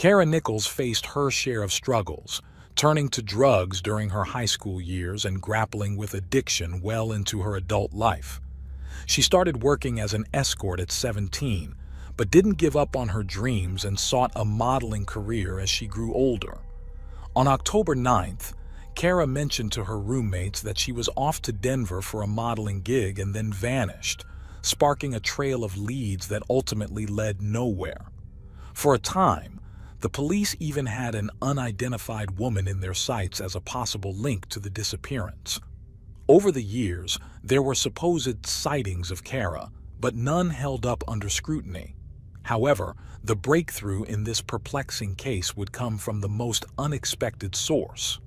Kara Nichols faced her share of struggles, turning to drugs during her high school years and grappling with addiction well into her adult life. She started working as an escort at 17, but didn't give up on her dreams and sought a modeling career as she grew older. On October 9th, Kara mentioned to her roommates that she was off to Denver for a modeling gig and then vanished, sparking a trail of leads that ultimately led nowhere. For a time, the police even had an unidentified woman in their sights as a possible link to the disappearance. Over the years, there were supposed sightings of Kara, but none held up under scrutiny. However, the breakthrough in this perplexing case would come from the most unexpected source.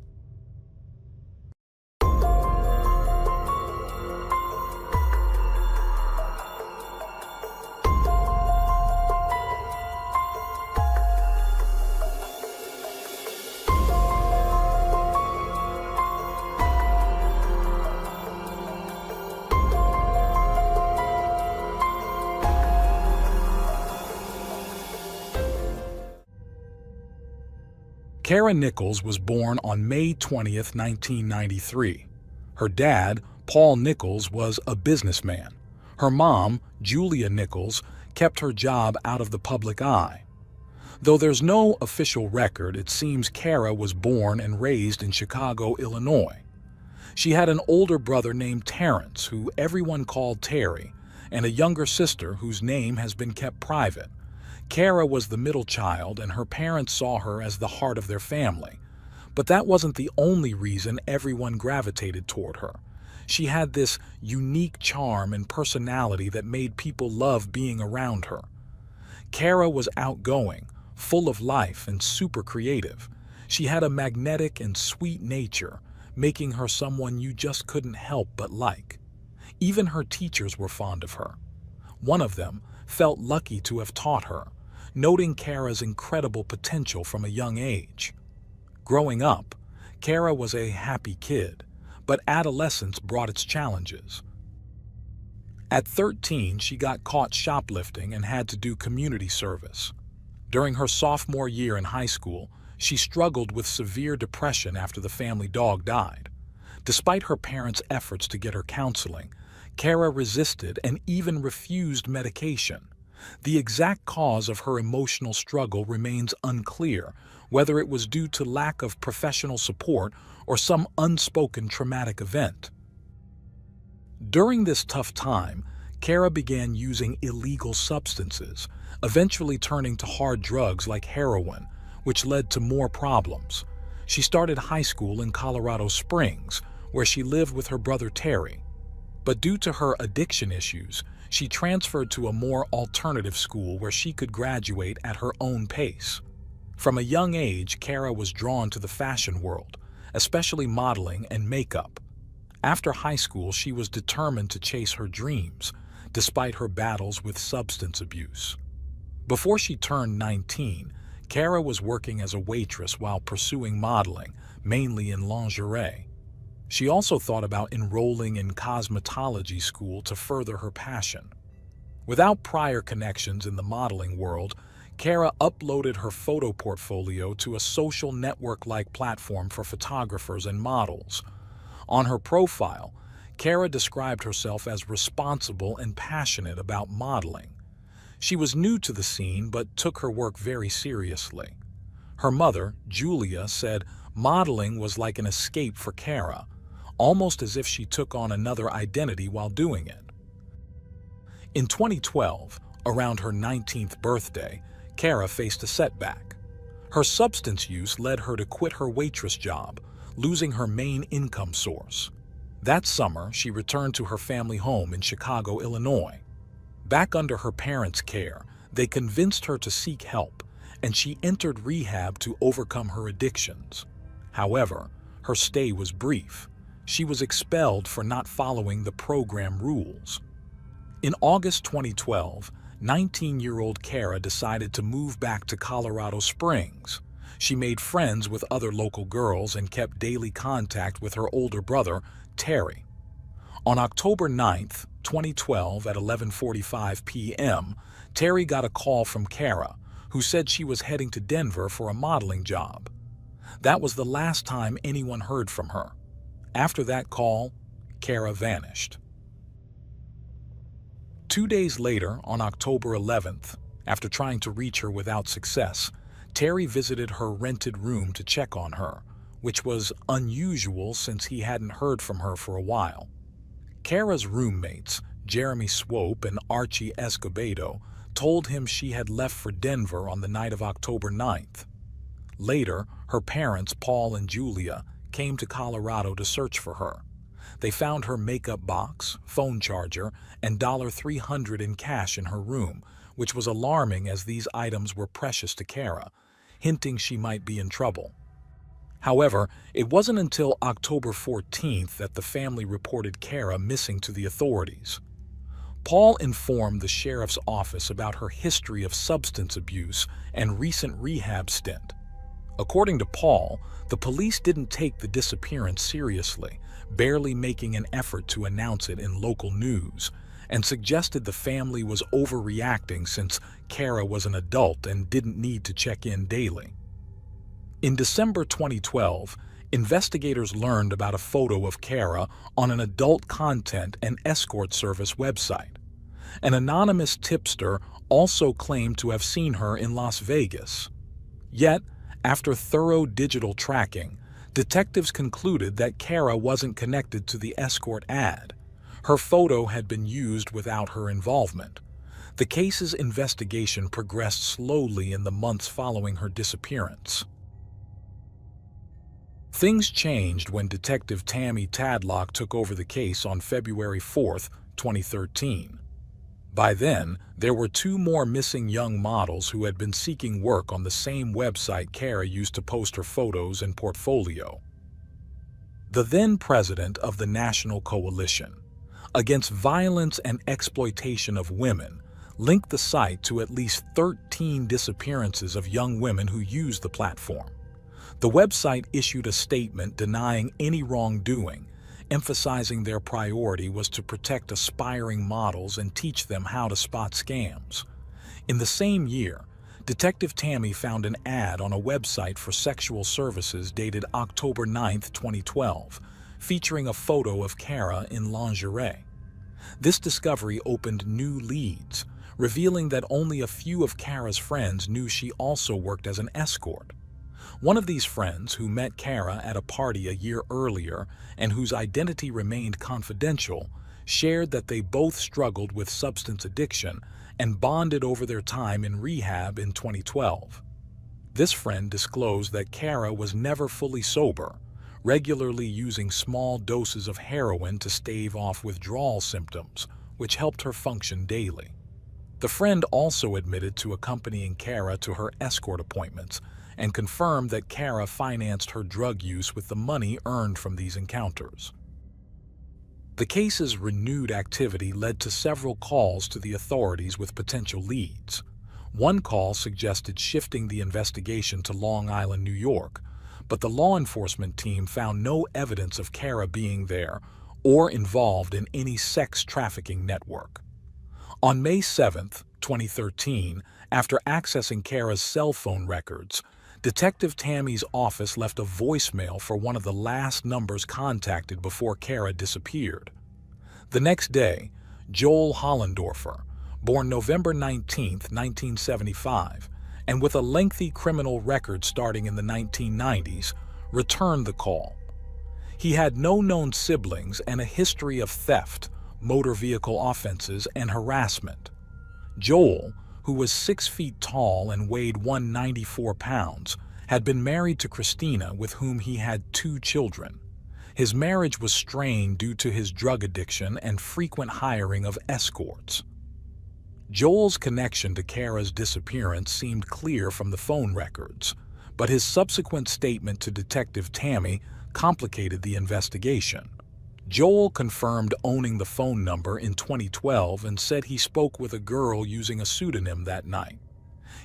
Kara Nichols was born on May 20, 1993. Her dad, Paul Nichols, was a businessman. Her mom, Julia Nichols, kept her job out of the public eye. Though there's no official record, it seems Kara was born and raised in Chicago, Illinois. She had an older brother named Terrence, who everyone called Terry, and a younger sister whose name has been kept private. Kara was the middle child, and her parents saw her as the heart of their family. But that wasn't the only reason everyone gravitated toward her. She had this unique charm and personality that made people love being around her. Kara was outgoing, full of life, and super creative. She had a magnetic and sweet nature, making her someone you just couldn't help but like. Even her teachers were fond of her. One of them felt lucky to have taught her, noting Kara's incredible potential from a young age. Growing up, Kara was a happy kid, but adolescence brought its challenges. At 13, she got caught shoplifting and had to do community service. During her sophomore year in high school, she struggled with severe depression after the family dog died. Despite her parents' efforts to get her counseling, Kara resisted and even refused medication. The exact cause of her emotional struggle remains unclear, whether it was due to lack of professional support or some unspoken traumatic event. During this tough time, Kara began using illegal substances, eventually turning to hard drugs like heroin, which led to more problems. She started high school in Colorado Springs, where she lived with her brother Terry. But due to her addiction issues, she transferred to a more alternative school where she could graduate at her own pace. From a young age, Kara was drawn to the fashion world, especially modeling and makeup. After high school, she was determined to chase her dreams, despite her battles with substance abuse. Before she turned 19, Kara was working as a waitress while pursuing modeling, mainly in lingerie. She also thought about enrolling in cosmetology school to further her passion. Without prior connections in the modeling world, Kara uploaded her photo portfolio to a social network-like platform for photographers and models. On her profile, Kara described herself as responsible and passionate about modeling. She was new to the scene but took her work very seriously. Her mother, Julia, said modeling was like an escape for Kara, almost as if she took on another identity while doing it. In 2012, around her 19th birthday, Kara faced a setback. Her substance use led her to quit her waitress job, losing her main income source. That summer, she returned to her family home in Chicago, Illinois. Back under her parents' care, they convinced her to seek help, and she entered rehab to overcome her addictions. However, her stay was brief. She was expelled for not following the program rules. In August 2012, 19-year-old Kara decided to move back to Colorado Springs. She made friends with other local girls and kept daily contact with her older brother, Terry. On October 9, 2012 at 11:45 p.m., Terry got a call from Kara, who said she was heading to Denver for a modeling job. That was the last time anyone heard from her. After that call, Kara vanished. 2 days later, on October 11th, after trying to reach her without success, Terry visited her rented room to check on her, which was unusual since he hadn't heard from her for a while. Kara's roommates, Jeremy Swope and Archie Escobedo, told him she had left for Denver on the night of October 9th. Later, her parents, Paul and Julia, came to Colorado to search for her. They found her makeup box, phone charger, and $300 in cash in her room, which was alarming as these items were precious to Kara, hinting she might be in trouble. However, it wasn't until October 14th that the family reported Kara missing to the authorities. Paul informed the sheriff's office about her history of substance abuse and recent rehab stint. According to Paul, the police didn't take the disappearance seriously, barely making an effort to announce it in local news, and suggested the family was overreacting since Kara was an adult and didn't need to check in daily. In December 2012, investigators learned about a photo of Kara on an adult content and escort service website. An anonymous tipster also claimed to have seen her in Las Vegas. Yet, after thorough digital tracking, detectives concluded that Kara wasn't connected to the escort ad. Her photo had been used without her involvement. The case's investigation progressed slowly in the months following her disappearance. Things changed when Detective Tammy Tadlock took over the case on February 4, 2013. By then, there were 2 more missing young models who had been seeking work on the same website Kara used to post her photos and portfolio. The then president of the National Coalition Against Violence and Exploitation of Women linked the site to at least 13 disappearances of young women who used the platform. The website issued a statement denying any wrongdoing, emphasizing their priority was to protect aspiring models and teach them how to spot scams. In the same year, Detective Tammy found an ad on a website for sexual services dated October 9, 2012, featuring a photo of Kara in lingerie. This discovery opened new leads, revealing that only a few of Kara's friends knew she also worked as an escort. One of these friends, who met Kara at a party a year earlier and whose identity remained confidential, shared that they both struggled with substance addiction and bonded over their time in rehab in 2012. This friend disclosed that Kara was never fully sober, regularly using small doses of heroin to stave off withdrawal symptoms, which helped her function daily. The friend also admitted to accompanying Kara to her escort appointments and confirmed that Kara financed her drug use with the money earned from these encounters. The case's renewed activity led to several calls to the authorities with potential leads. One call suggested shifting the investigation to Long Island, New York, but the law enforcement team found no evidence of Kara being there or involved in any sex trafficking network. On May 7, 2013, after accessing Kara's cell phone records, Detective Tammy's office left a voicemail for one of the last numbers contacted before Kara disappeared. The next day, Joel Hollendorfer, born November 19, 1975, and with a lengthy criminal record starting in the 1990s, returned the call. He had no known siblings and a history of theft, motor vehicle offenses, and harassment. Joel, who was 6 feet tall and weighed 194 pounds, had been married to Christina, with whom he had 2 children. His marriage was strained due to his drug addiction and frequent hiring of escorts. Joel's connection to Kara's disappearance seemed clear from the phone records, but his subsequent statement to Detective Tammy complicated the investigation. Joel confirmed owning the phone number in 2012 and said he spoke with a girl using a pseudonym that night.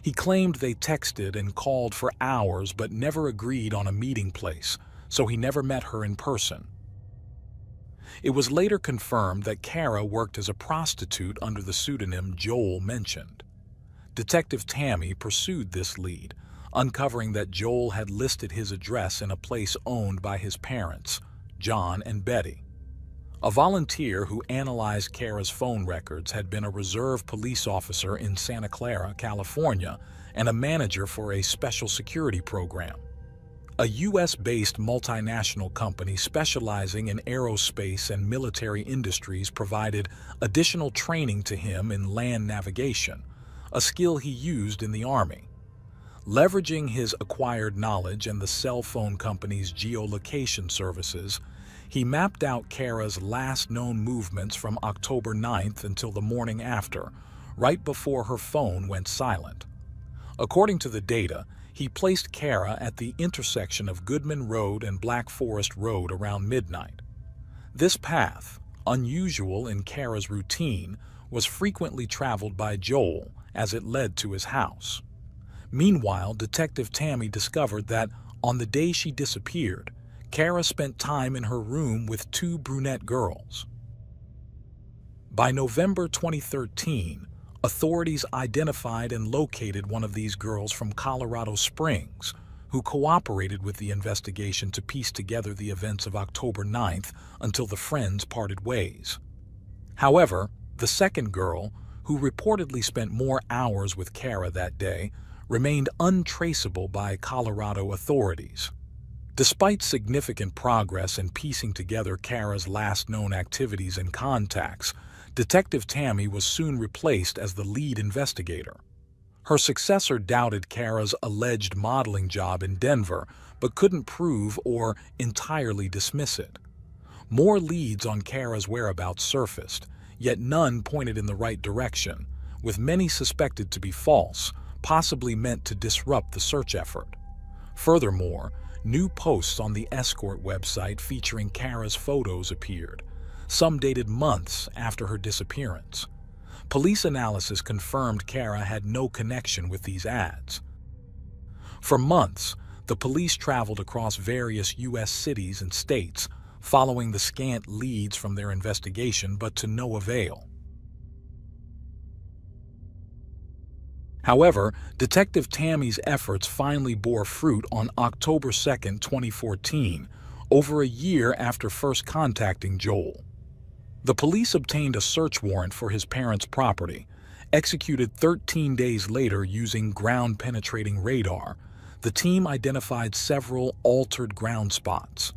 He claimed they texted and called for hours but never agreed on a meeting place, so he never met her in person. It was later confirmed that Kara worked as a prostitute under the pseudonym Joel mentioned. Detective Tammy pursued this lead, uncovering that Joel had listed his address in a place owned by his parents, John and Betty. A volunteer who analyzed Kara's phone records had been a reserve police officer in Santa Clara, California, and a manager for a special security program. A U.S.-based multinational company specializing in aerospace and military industries provided additional training to him in land navigation, a skill he used in the Army. Leveraging his acquired knowledge and the cell phone company's geolocation services, he mapped out Kara's last known movements from October 9th until the morning after, right before her phone went silent. According to the data, he placed Kara at the intersection of Goodman Road and Black Forest Road around midnight. This path, unusual in Kara's routine, was frequently traveled by Joel as it led to his house. Meanwhile, Detective Tammy discovered that on the day she disappeared, Kara spent time in her room with two brunette girls. By November 2013, authorities identified and located one of these girls from Colorado Springs, who cooperated with the investigation to piece together the events of October 9th until the friends parted ways. However, the second girl, who reportedly spent more hours with Kara that day, remained untraceable by Colorado authorities. Despite significant progress in piecing together Kara's last known activities and contacts, Detective Tammy was soon replaced as the lead investigator. Her successor doubted Kara's alleged modeling job in Denver, but couldn't prove or entirely dismiss it. More leads on Kara's whereabouts surfaced, yet none pointed in the right direction, with many suspected to be false, possibly meant to disrupt the search effort. Furthermore, new posts on the Escort website featuring Kara's photos appeared, some dated months after her disappearance. Police analysis confirmed Kara had no connection with these ads. For months, the police traveled across various U.S. cities and states, following the scant leads from their investigation, but to no avail. However, Detective Tammy's efforts finally bore fruit on October 2, 2014, over a year after first contacting Joel. The police obtained a search warrant for his parents' property, executed 13 days later using ground-penetrating radar. The team identified several altered ground spots.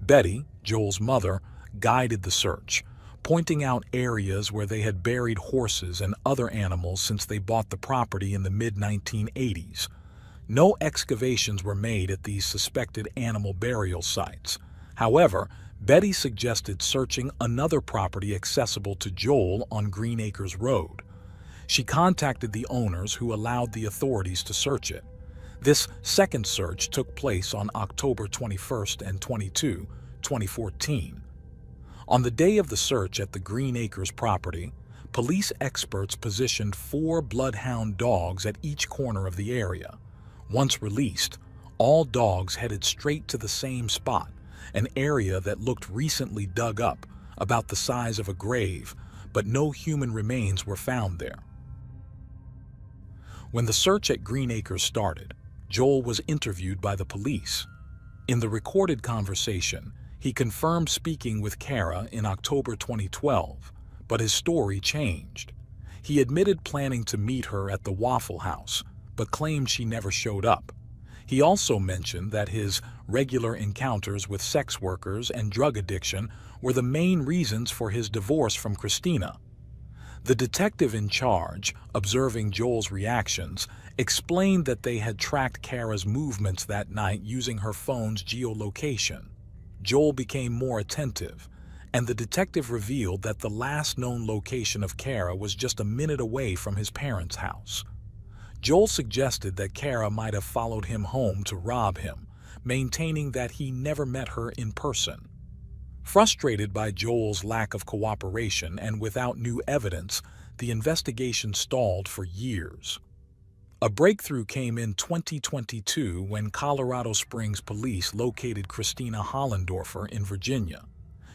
Betty, Joel's mother, guided the search, pointing out areas where they had buried horses and other animals since they bought the property in the mid-1980s. No excavations were made at these suspected animal burial sites. However, Betty suggested searching another property accessible to Joel on Green Acres Road. She contacted the owners, who allowed the authorities to search it. This second search took place on October 21 and 22, 2014. On the day of the search at the Green Acres property, police experts positioned 4 bloodhound dogs at each corner of the area. Once released, all dogs headed straight to the same spot, an area that looked recently dug up, about the size of a grave, but no human remains were found there. When the search at Green Acres started, Joel was interviewed by the police. In the recorded conversation, he confirmed speaking with Kara in October 2012, but his story changed. He admitted planning to meet her at the Waffle House, but claimed she never showed up. He also mentioned that his regular encounters with sex workers and drug addiction were the main reasons for his divorce from Christina. The detective in charge, observing Joel's reactions, explained that they had tracked Kara's movements that night using her phone's geolocation. Joel became more attentive, and the detective revealed that the last known location of Kara was just a minute away from his parents' house. Joel suggested that Kara might have followed him home to rob him, maintaining that he never met her in person. Frustrated by Joel's lack of cooperation and without new evidence, the investigation stalled for years. A breakthrough came in 2022 when Colorado Springs police located Christina Hollendorfer in Virginia.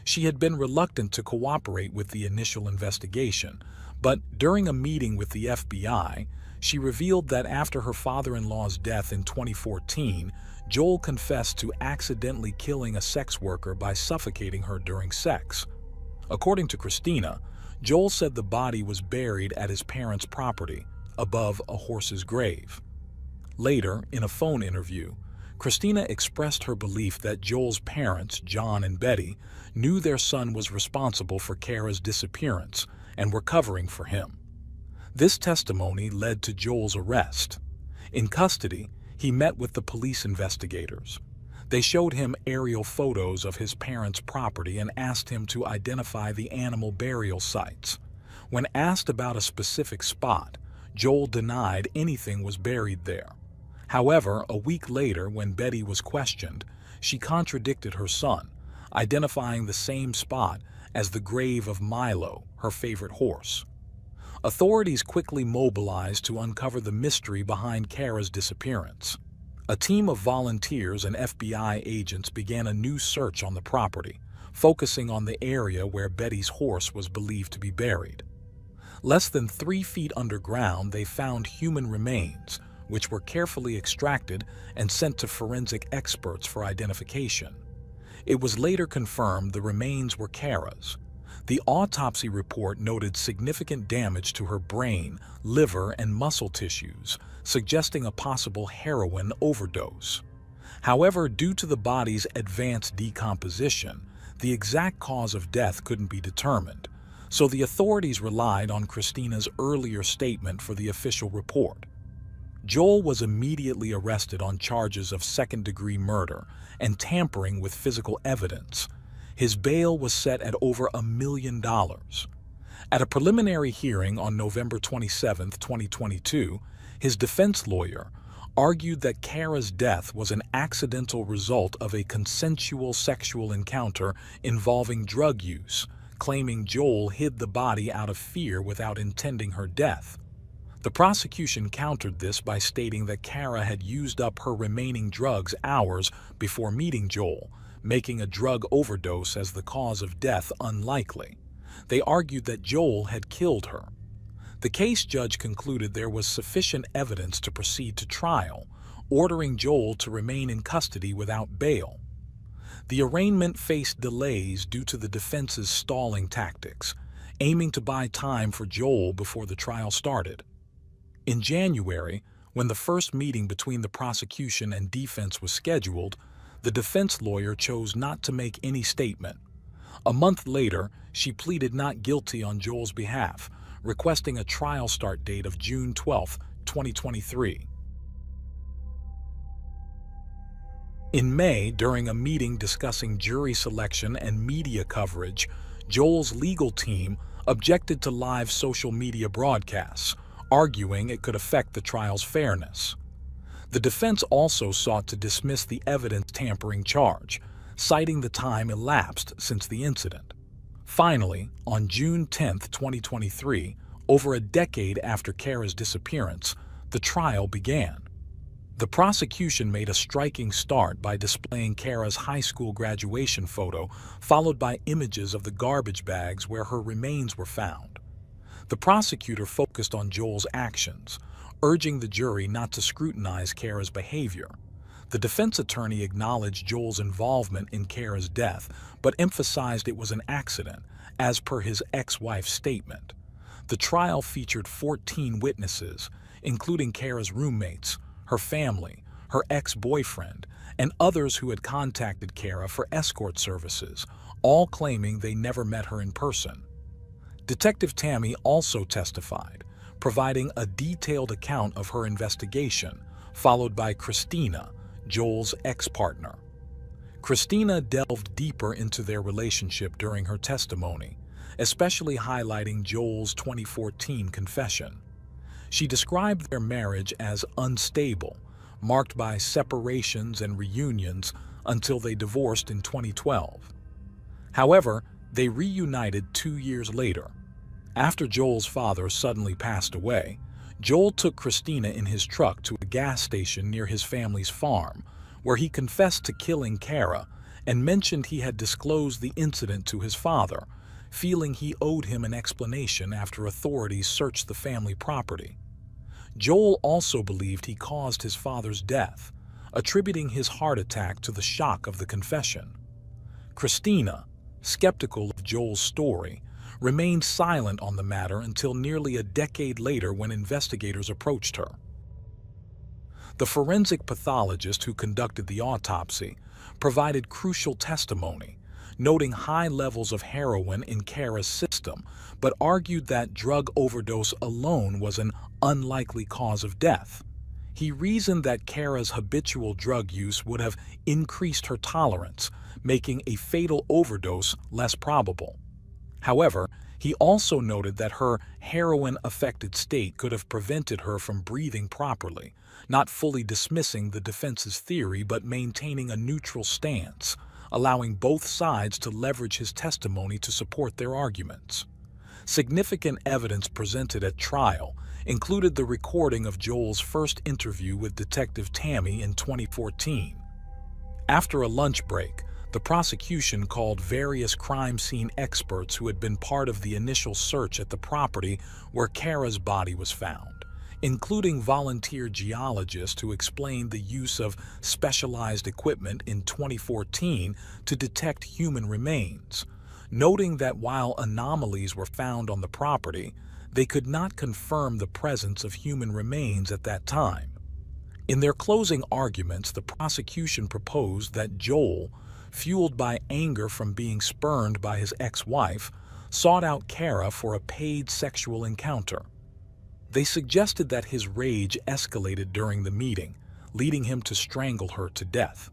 She had been reluctant to cooperate with the initial investigation, but during a meeting with the FBI, She revealed that after her father-in-law's death in 2014, Joel confessed to accidentally killing a sex worker by suffocating her during sex. According to Christina, Joel said the body was buried at his parents' property, above a horse's grave. Later, in a phone interview, Christina expressed her belief that Joel's parents, John and Betty, knew their son was responsible for Kara's disappearance and were covering for him. This testimony led to Joel's arrest. In custody, he met with the police investigators. They showed him aerial photos of his parents' property and asked him to identify the animal burial sites. When asked about a specific spot, Joel denied anything was buried there. However, a week later, when Betty was questioned, she contradicted her son, identifying the same spot as the grave of Milo, her favorite horse. Authorities quickly mobilized to uncover the mystery behind Kara's disappearance. A team of volunteers and FBI agents began a new search on the property, focusing on the area where Betty's horse was believed to be buried. Less than 3 feet underground, they found human remains, which were carefully extracted and sent to forensic experts for identification. It was later confirmed the remains were Kara's. The autopsy report noted significant damage to her brain, liver, and muscle tissues, suggesting a possible heroin overdose. However, due to the body's advanced decomposition, the exact cause of death couldn't be determined, so the authorities relied on Christina's earlier statement for the official report. Joel was immediately arrested on charges of second-degree murder and tampering with physical evidence. His bail was set at over $1 million. At a preliminary hearing on November 27, 2022, his defense lawyer argued that Kara's death was an accidental result of a consensual sexual encounter involving drug use, claiming Joel hid the body out of fear without intending her death. The prosecution countered this by stating that Kara had used up her remaining drugs hours before meeting Joel, making a drug overdose as the cause of death unlikely. They argued that Joel had killed her. The case judge concluded there was sufficient evidence to proceed to trial, ordering Joel to remain in custody without bail. The arraignment faced delays due to the defense's stalling tactics, aiming to buy time for Joel before the trial started. In January, when the first meeting between the prosecution and defense was scheduled, the defense lawyer chose not to make any statement. A month later, she pleaded not guilty on Joel's behalf, requesting a trial start date of June 12, 2023. In May, during a meeting discussing jury selection and media coverage, Joel's legal team objected to live social media broadcasts, arguing it could affect the trial's fairness. The defense also sought to dismiss the evidence tampering charge, citing the time elapsed since the incident. Finally, on June 10, 2023, over a decade after Kara's disappearance, the trial began. The prosecution made a striking start by displaying Kara's high school graduation photo, followed by images of the garbage bags where her remains were found. The prosecutor focused on Joel's actions, urging the jury not to scrutinize Kara's behavior. The defense attorney acknowledged Joel's involvement in Kara's death, but emphasized it was an accident, as per his ex-wife's statement. The trial featured 14 witnesses, including Kara's roommates, her family, her ex-boyfriend, and others who had contacted Kara for escort services, all claiming they never met her in person. Detective Tammy also testified, providing a detailed account of her investigation, followed by Christina, Joel's ex-partner. Christina delved deeper into their relationship during her testimony, especially highlighting Joel's 2014 confession. She described their marriage as unstable, marked by separations and reunions until they divorced in 2012. However, they reunited 2 years later. After Joel's father suddenly passed away, Joel took Christina in his truck to a gas station near his family's farm, where he confessed to killing Kara and mentioned he had disclosed the incident to his father, feeling he owed him an explanation after authorities searched the family property. Joel also believed he caused his father's death, attributing his heart attack to the shock of the confession. Christina, skeptical of Joel's story, remained silent on the matter until nearly a decade later when investigators approached her. The forensic pathologist who conducted the autopsy provided crucial testimony, noting high levels of heroin in Kara's system, but argued that drug overdose alone was an unlikely cause of death. He reasoned that Kara's habitual drug use would have increased her tolerance, making a fatal overdose less probable. However, he also noted that her heroin-affected state could have prevented her from breathing properly, not fully dismissing the defense's theory but maintaining a neutral stance, allowing both sides to leverage his testimony to support their arguments. Significant evidence presented at trial included the recording of Joel's first interview with Detective Tammy in 2014. After a lunch break, the prosecution called various crime scene experts who had been part of the initial search at the property where Kara's body was found, including volunteer geologists who explained the use of specialized equipment in 2014 to detect human remains, noting that while anomalies were found on the property, they could not confirm the presence of human remains at that time. In their closing arguments, the prosecution proposed that Joel, fueled by anger from being spurned by his ex-wife, sought out Kara for a paid sexual encounter. They suggested that his rage escalated during the meeting, leading him to strangle her to death.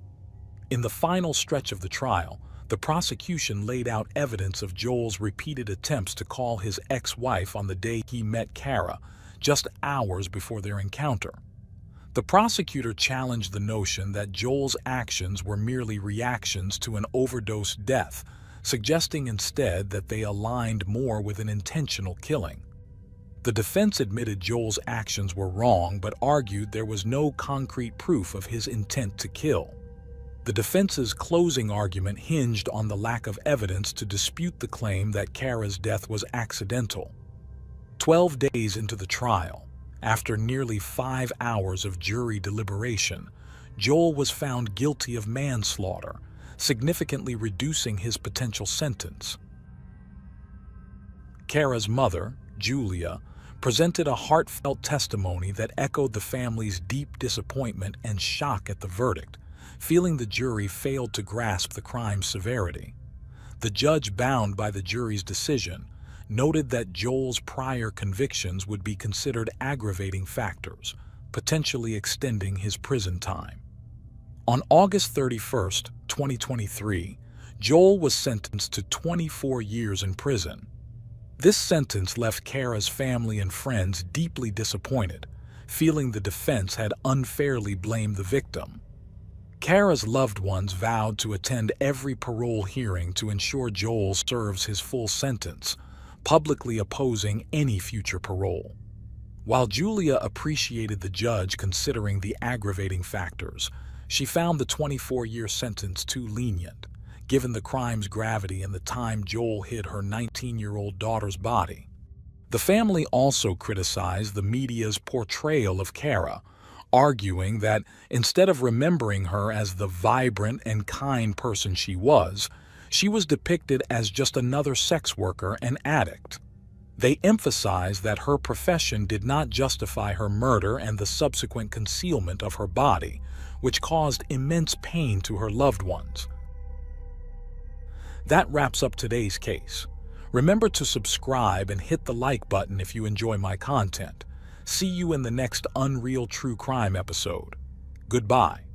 In the final stretch of the trial, the prosecution laid out evidence of Joel's repeated attempts to call his ex-wife on the day he met Kara, just hours before their encounter. The prosecutor challenged the notion that Joel's actions were merely reactions to an overdose death, suggesting instead that they aligned more with an intentional killing. The defense admitted Joel's actions were wrong but argued there was no concrete proof of his intent to kill. The defense's closing argument hinged on the lack of evidence to dispute the claim that Kara's death was accidental. 12 days into the trial, after nearly 5 hours of jury deliberation, Joel was found guilty of manslaughter, significantly reducing his potential sentence. Kara's mother, Julia, presented a heartfelt testimony that echoed the family's deep disappointment and shock at the verdict, feeling the jury failed to grasp the crime's severity. The judge, bound by the jury's decision, noted that Joel's prior convictions would be considered aggravating factors, potentially extending his prison time. On August 31, 2023, Joel was sentenced to 24 years in prison. This sentence left Kara's family and friends deeply disappointed, feeling the defense had unfairly blamed the victim. Kara's loved ones vowed to attend every parole hearing to ensure Joel serves his full sentence, publicly opposing any future parole. While Julia appreciated the judge considering the aggravating factors, she found the 24-year sentence too lenient, given the crime's gravity and the time Joel hid her 19-year-old daughter's body. The family also criticized the media's portrayal of Kara, arguing that instead of remembering her as the vibrant and kind person she was depicted as just another sex worker and addict. They emphasized that her profession did not justify her murder and the subsequent concealment of her body, which caused immense pain to her loved ones. That wraps up today's case. Remember to subscribe and hit the like button if you enjoy my content. See you in the next Unreal True Crime episode. Goodbye.